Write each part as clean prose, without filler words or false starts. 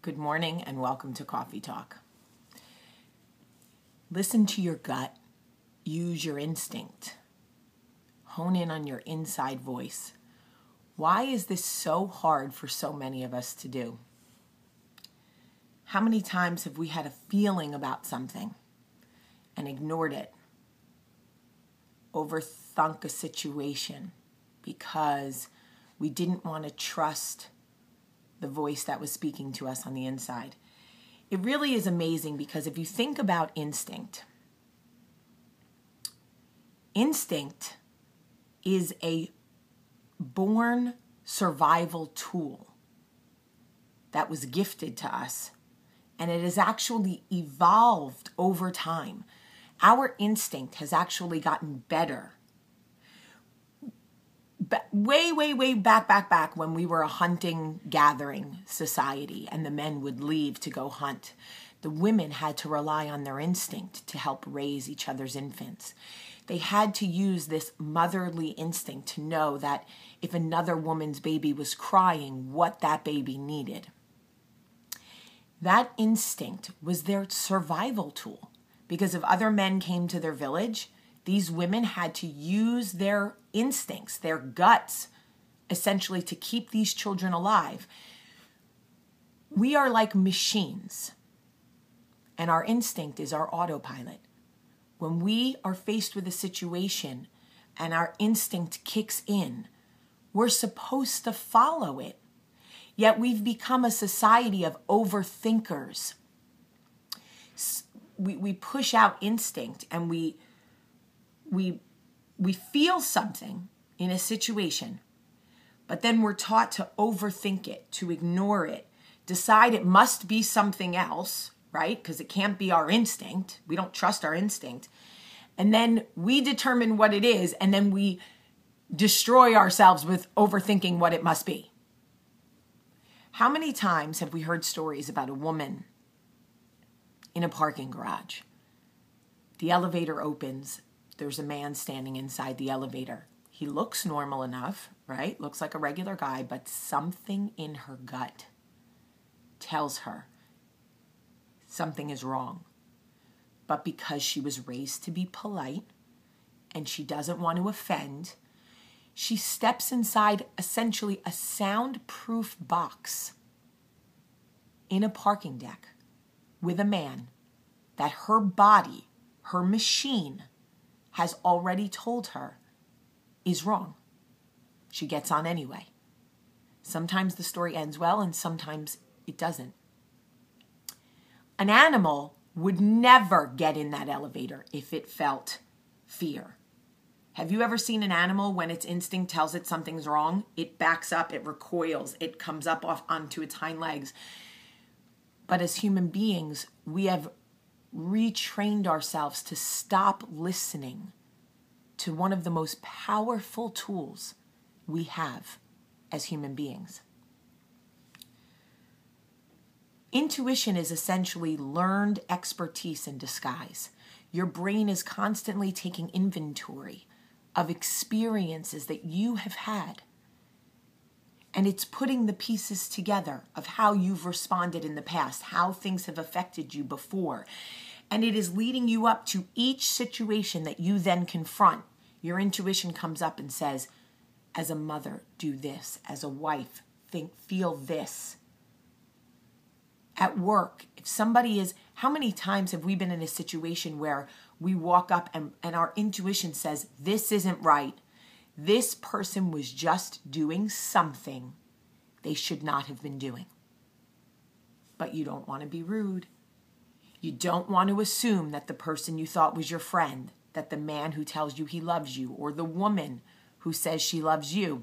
Good morning and welcome to Coffee Talk. Listen to your gut. Use your instinct. Hone in on your inside voice. Why is this so hard for so many of us to do? How many times have we had a feeling about something and ignored it? Overthunk a situation because we didn't want to trust the voice that was speaking to us on the inside. It really is amazing because if you think about instinct is a born survival tool that was gifted to us, and it has actually evolved over time. Our instinct has actually gotten better. Way back when we were a hunting gathering society and the men would leave to go hunt, the women had to rely on their instinct to help raise each other's infants. They had to use this motherly instinct to know that if another woman's baby was crying, what that baby needed. That instinct was their survival tool because if other men came to their village, these women had to use their instincts, their guts, essentially to keep these children alive. We are like machines, and our instinct is our autopilot. When we are faced with a situation and our instinct kicks in, we're supposed to follow it. Yet we've become a society of overthinkers. We push out instinct and we feel something in a situation, but then we're taught to overthink it, to ignore it, decide it must be something else, right? Because it can't be our instinct. We don't trust our instinct. And then we determine what it is, and then we destroy ourselves with overthinking what it must be. How many times have we heard stories about a woman in a parking garage? The elevator opens. There's a man standing inside the elevator. He looks normal enough, right? Looks like a regular guy, but something in her gut tells her something is wrong. But because she was raised to be polite and she doesn't want to offend, she steps inside essentially a soundproof box in a parking deck with a man that her body, her machine, has already told her is wrong. She gets on anyway. Sometimes the story ends well and sometimes it doesn't. An animal would never get in that elevator if it felt fear. Have you ever seen an animal when its instinct tells it something's wrong? It backs up, it recoils, it comes up off onto its hind legs. But as human beings, we have retrained ourselves to stop listening to one of the most powerful tools we have as human beings. Intuition is essentially learned expertise in disguise. Your brain is constantly taking inventory of experiences that you have had, and it's putting the pieces together of how you've responded in the past, how things have affected you before. And it is leading you up to each situation that you then confront. Your intuition comes up and says, as a mother, do this. As a wife, feel this. At work, if somebody is, how many times have we been in a situation where we walk up and our intuition says, this isn't right. This person was just doing something they should not have been doing. But you don't want to be rude. You don't want to assume that the person you thought was your friend, that the man who tells you he loves you, or the woman who says she loves you,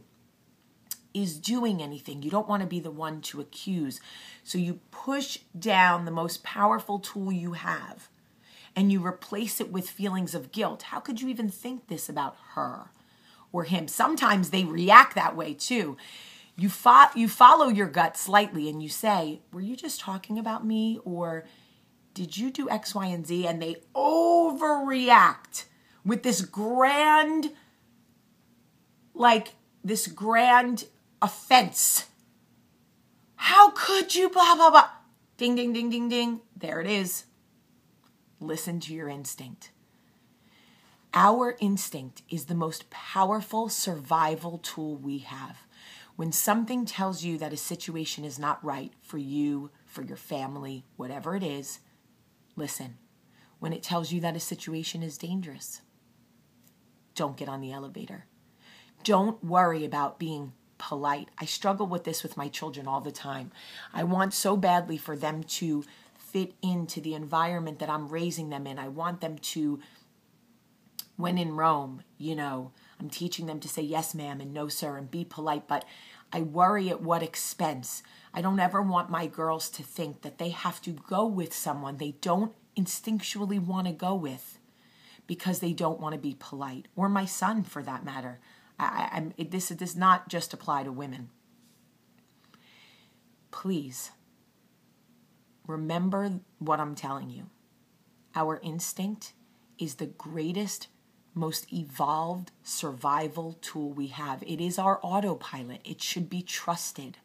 is doing anything. You don't want to be the one to accuse. So you push down the most powerful tool you have, and you replace it with feelings of guilt. How could you even think this about her or him? Sometimes they react that way too. You follow your gut slightly and you say, were you just talking about me, or did you do X, Y, and Z? And they overreact with this grand offense. How could you, blah, blah, blah. Ding, ding, ding, ding, ding. There it is. Listen to your instinct. Our instinct is the most powerful survival tool we have. When something tells you that a situation is not right for you, for your family, whatever it is, listen. When it tells you that a situation is dangerous, don't get on the elevator. Don't worry about being polite. I struggle with this with my children all the time. I want so badly for them to fit into the environment that I'm raising them in. I want them to, when in Rome, I'm teaching them to say yes, ma'am, and no, sir, and be polite, but I worry at what expense. I don't ever want my girls to think that they have to go with someone they don't instinctually want to go with because they don't want to be polite, or my son for that matter. This does not just apply to women. Please remember what I'm telling you. Our instinct is the greatest, most evolved survival tool we have. It is our autopilot. It should be trusted.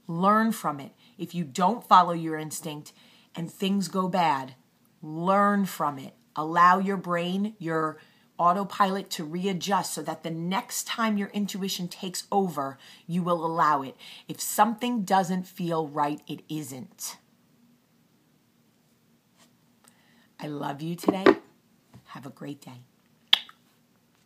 Learn from it. If you don't follow your instinct and things go bad, learn from it. Allow your brain, your autopilot to readjust so that the next time your intuition takes over, you will allow it. If something doesn't feel right, it isn't. I love you today. Have a great day.